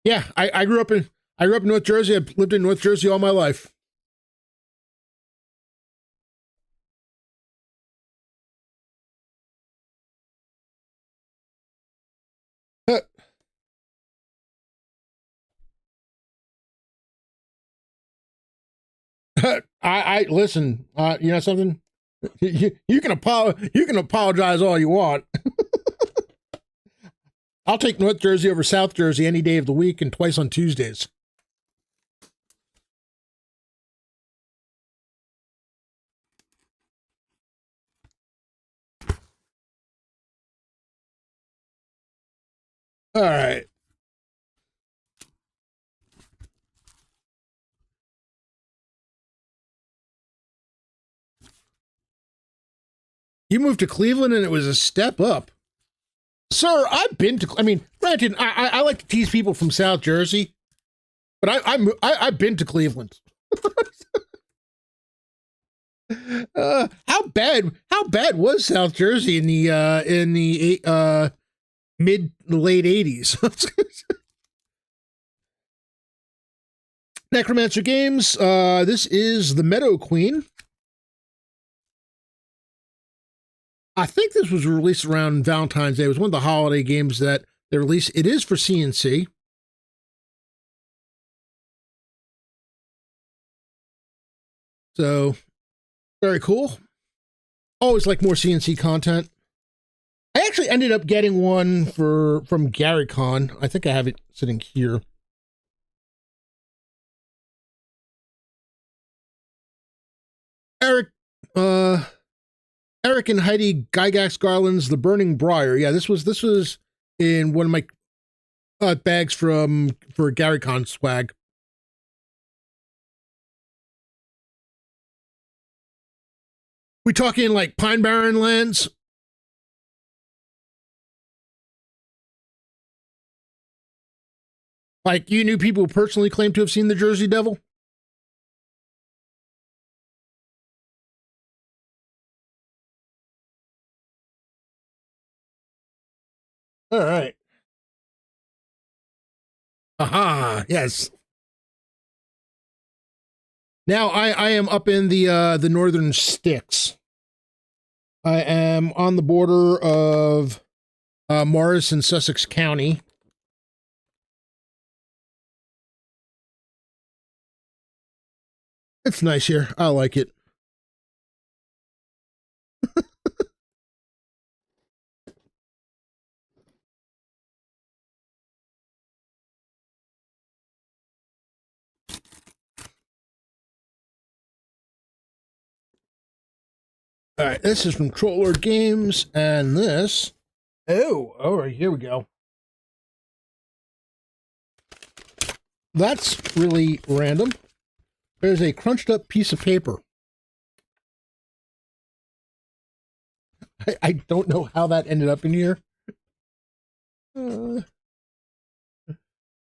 Yeah, I grew up in North Jersey. I've lived in North Jersey all my life. I listen. You know something? You can apologize all you want. I'll take North Jersey over South Jersey any day of the week and twice on Tuesdays. All right. You moved to Cleveland and it was a step up. Sir, I've been to, granted, I like to tease people from South Jersey, but I've been to Cleveland. How bad was South Jersey in the mid late 80s? Necromancer Games, this is the Meadow Queen. I think this was released around Valentine's Day. It was one of the holiday games that they released. It is for CNC. So, very cool. Always like more CNC content. I actually ended up getting one from Gary Con. I think I have it sitting here. Eric and Heidi Gygax Garland's The Burning Briar. Yeah, this was in one of my bags for Gary Con swag. We talking like Pine Barren lands? Like you knew people who personally claimed to have seen the Jersey Devil? All right. Aha, yes. Now I am up in the northern sticks. I am on the border of Morris and Sussex County. It's nice here. I like it. All right, this is from Trollord Games, and this. Oh, all right, here we go. That's really random. There's a crunched up piece of paper. I don't know how that ended up in here. I'm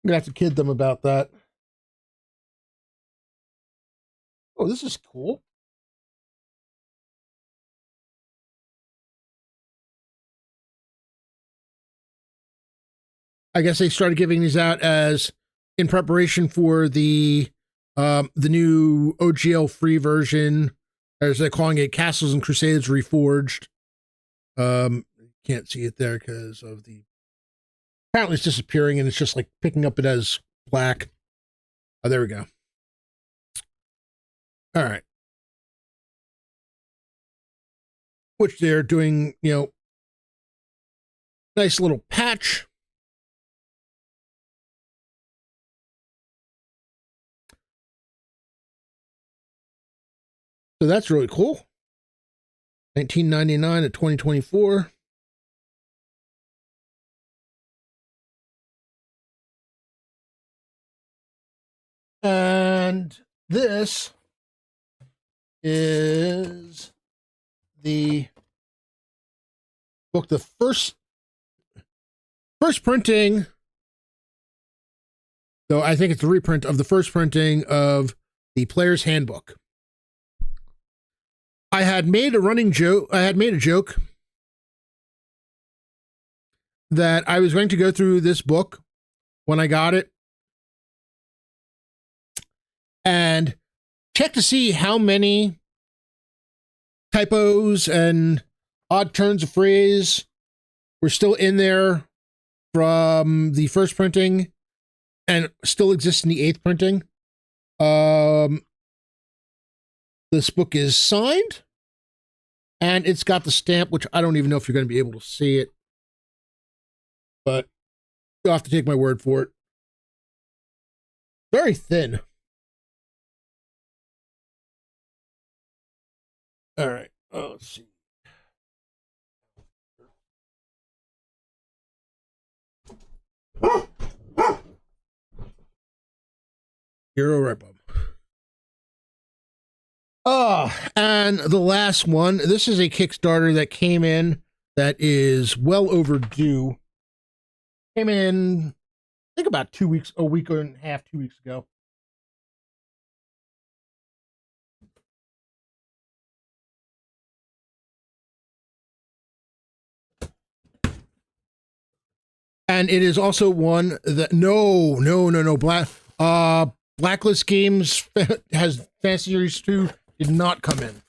gonna have to kid them about that. Oh, this is cool. I guess they started giving these out as in preparation for the new OGL free version, as they're calling it, Castles and Crusades Reforged. Can't see it there because of the. Apparently, it's disappearing, and it's just like picking up it as black. Oh, there we go. All right. which they're doing, nice little patch. So that's really cool. 1999 to 2024. And this is the book, the first printing. So I think it's a reprint of the first printing of the Player's Handbook. I had made a joke that I was going to go through this book when I got it and check to see how many typos and odd turns of phrase were still in there from the first printing and still exist in the 8th printing. This book is signed and it's got the stamp, which I don't even know if you're going to be able to see it, but you'll have to take my word for it. Very thin. All right. Let's see. You're all right, Bob. And the last one. This is a Kickstarter that came in that is well overdue. Came in, I think about 2 weeks, a week and a half, 2 weeks ago. And it is also one that Blacklist Games has Fantasy Series 2 did not come in.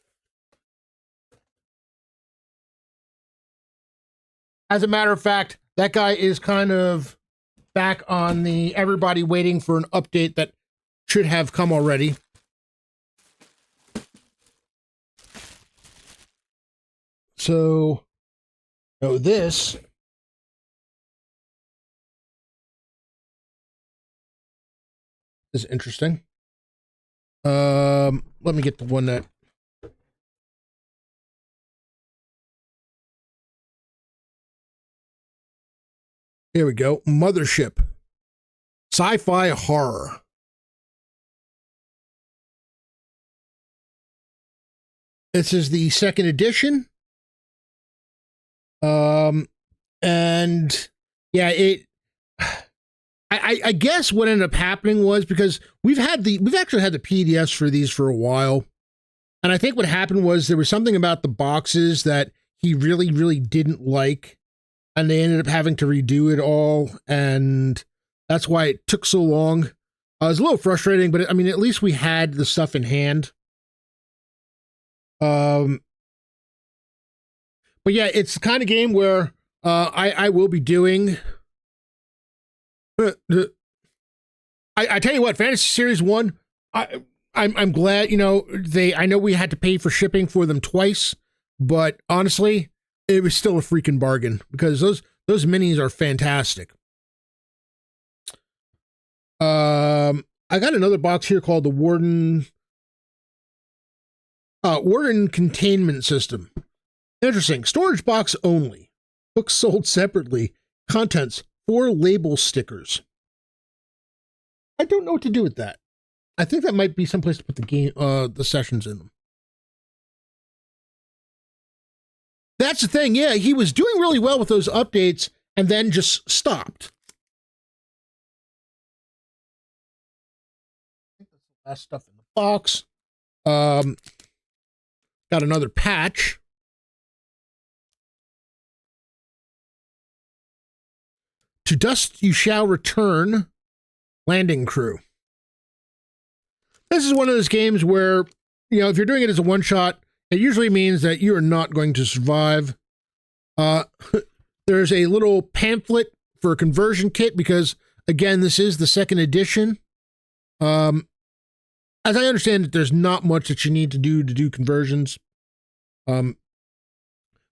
As a matter of fact, that guy is kind of back on the everybody waiting for an update that should have come already. So, this is interesting. Let me get the one that. Here we go. Mothership. Sci-fi horror. This is the 2nd edition. And yeah, I guess what ended up happening was because we've actually had the PDFs for these for a while. And I think what happened was there was something about the boxes that he really, really didn't like. And they ended up having to redo it all. And that's why it took so long. It was a little frustrating, but I mean, at least we had the stuff in hand. But yeah, it's the kind of game where I will be doing. I tell you what, Fantasy Series 1, I'm glad, I know we had to pay for shipping for them twice, but honestly, it was still a freaking bargain because those minis are fantastic. I got another box here called the Warden Containment System. Interesting. Storage box only. Books sold separately. Contents: 4 label stickers. I don't know what to do with that. I think that might be someplace to put the sessions in them. That's the thing. Yeah, he was doing really well with those updates and then just stopped. I think that's the last stuff in the box. Got another patch. To dust you shall return, Landing Crew. This is one of those games where, if you're doing it as a one-shot, it usually means that you are not going to survive. There's a little pamphlet for a conversion kit because, again, this is the 2nd edition. As I understand it, there's not much that you need to do conversions.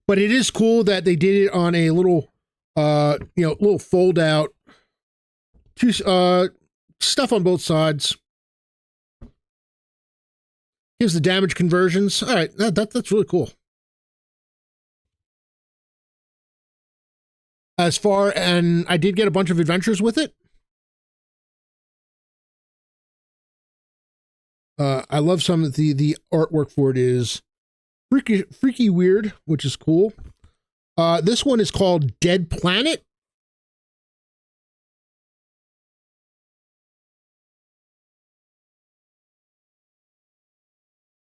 But it is cool that they did it on a little, little fold out, stuff on both sides. Here's the damage conversions. All right, that's really cool. And I did get a bunch of adventures with it. I love some of the artwork for it is freaky weird, which is cool. This one is called Dead Planet.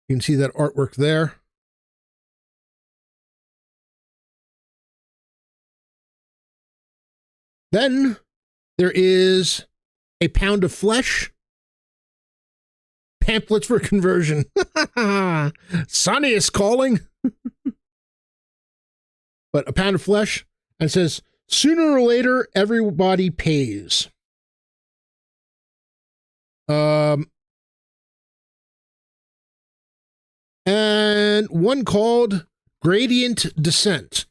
You can see that artwork there. Then there is a pound of flesh. Pamphlets for conversion. Sonny is calling. But a pound of flesh, and it says, sooner or later, everybody pays. And one called Gradient Descent.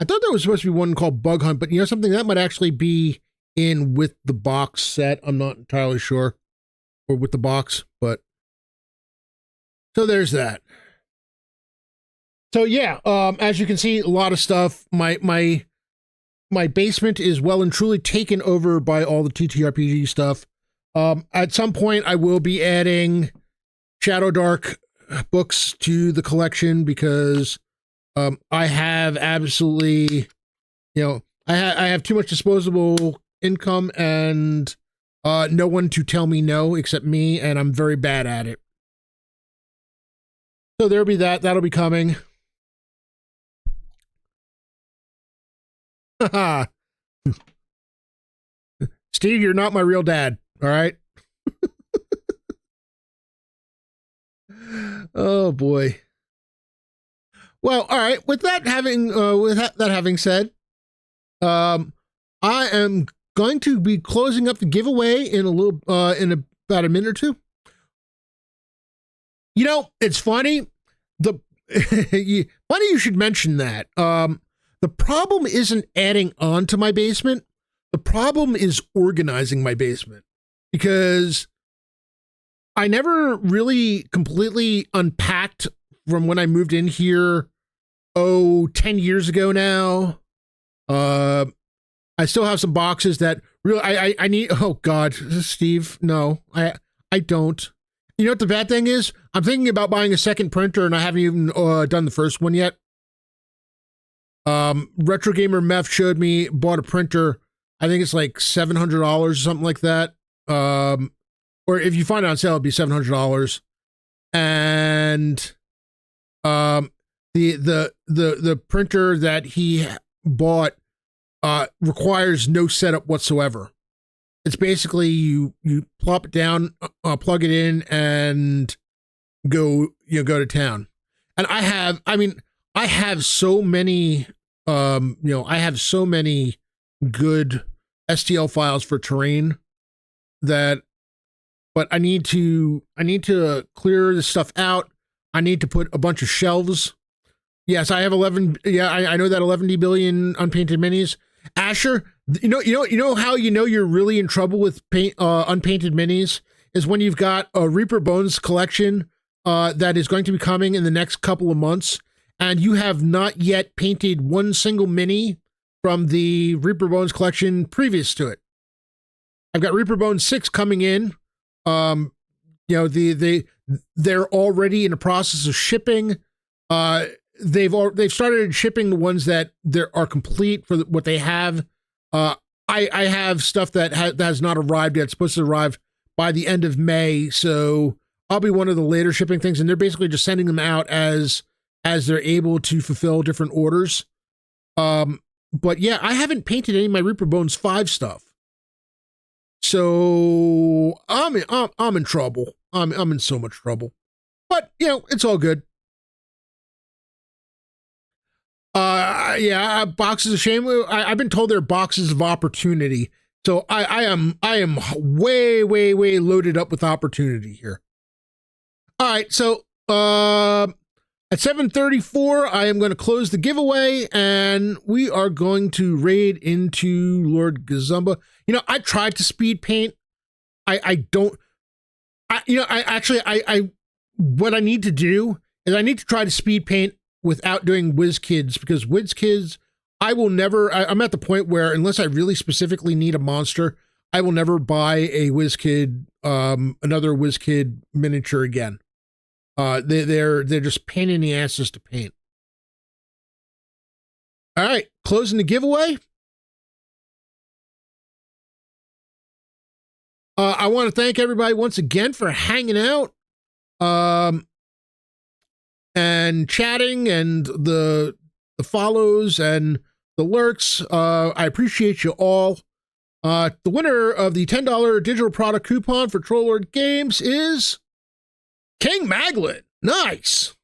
I thought there was supposed to be one called Bug Hunt, but you know something? That might actually be in with the box set. I'm not entirely sure. Or with the box, but... So there's that. So yeah, as you can see, a lot of stuff. My basement is well and truly taken over by all the TTRPG stuff. At some point, I will be adding Shadow Dark books to the collection because I have absolutely, I have too much disposable income and no one to tell me no except me, and I'm very bad at it. So there'll be that. That'll be coming. Steve, you're not my real dad. All right. Oh boy. Well, all right. With that having said, I am going to be closing up the giveaway in about a minute or two. You know, it's funny. Funny you should mention that. The problem isn't adding on to my basement. The problem is organizing my basement because I never really completely unpacked from when I moved in here, 10 years ago now. I still have some boxes that really I need. Oh God, Steve, no, I don't. You know what the bad thing is? I'm thinking about buying a second printer and I haven't even done the first one yet. Retro Gamer Meth showed me, bought a printer. I think it's like $700 or something like that. Or if you find it on sale, it'd be $700. And the printer that he bought requires no setup whatsoever. It's basically you plop it down, plug it in, and go to town. And I have so many I have so many good STL files for terrain but I need to clear this stuff out. I need to put a bunch of shelves. Yes, I have 11. Yeah, I know that 11 billion unpainted minis. Asher, you know how you're really in trouble with unpainted minis is when you've got a Reaper Bones collection that is going to be coming in the next couple of months, and you have not yet painted one single mini from the Reaper Bones collection previous to it. I've got Reaper Bones 6 coming in. They're already in the process of shipping. They've started shipping the ones that are complete for what they have. I have stuff that has not arrived yet. It's supposed to arrive by the end of May, so I'll be one of the later shipping things, and they're basically just sending them out as they're able to fulfill different orders. But yeah, I haven't painted any of my Reaper Bones 5 stuff. So I'm in trouble. I'm in so much trouble. But it's all good. Boxes of shame. I've been told they're boxes of opportunity. So I am way loaded up with opportunity here. All right, so At 7:34, I am going to close the giveaway, and we are going to raid into Lord Gazumba. You know, I tried to speed paint. I what I need to do is I need to try to speed paint without doing WizKids, because WizKids, I'm at the point where unless I really specifically need a monster, I will never buy a WizKid, another WizKid miniature again. They're just pain in the asses to paint. All right, closing the giveaway. I want to thank everybody once again for hanging out, and chatting, and the follows and the lurks. I appreciate you all. The winner of the $10 digital product coupon for Trollord Games is King Maglet. Nice.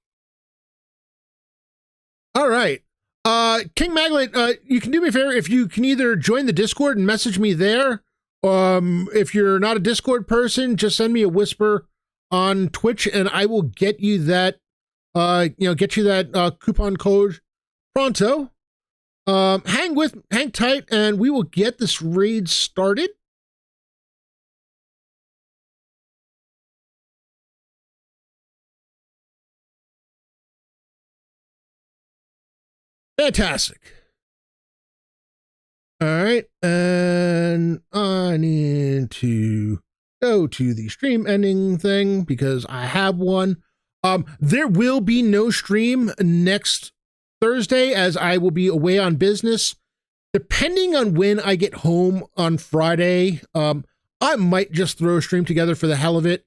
All right. King Maglet, you can do me a favor if you can either join the Discord and message me there. If you're not a Discord person, just send me a whisper on Twitch and I will get you that, coupon code pronto. Hang tight and we will get this raid started. Fantastic. All right, and I need to go to the stream ending thing because I have one. There will be no stream next Thursday as I will be away on business. Depending on when I get home on Friday, I might just throw a stream together for the hell of it.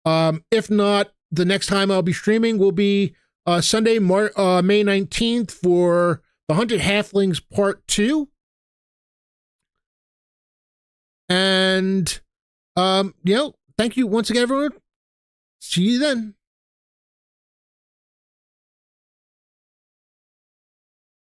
If not, the next time I'll be streaming will be Sunday, May 19th for the Hunted Halflings Part 2. And, thank you once again, everyone. See you then.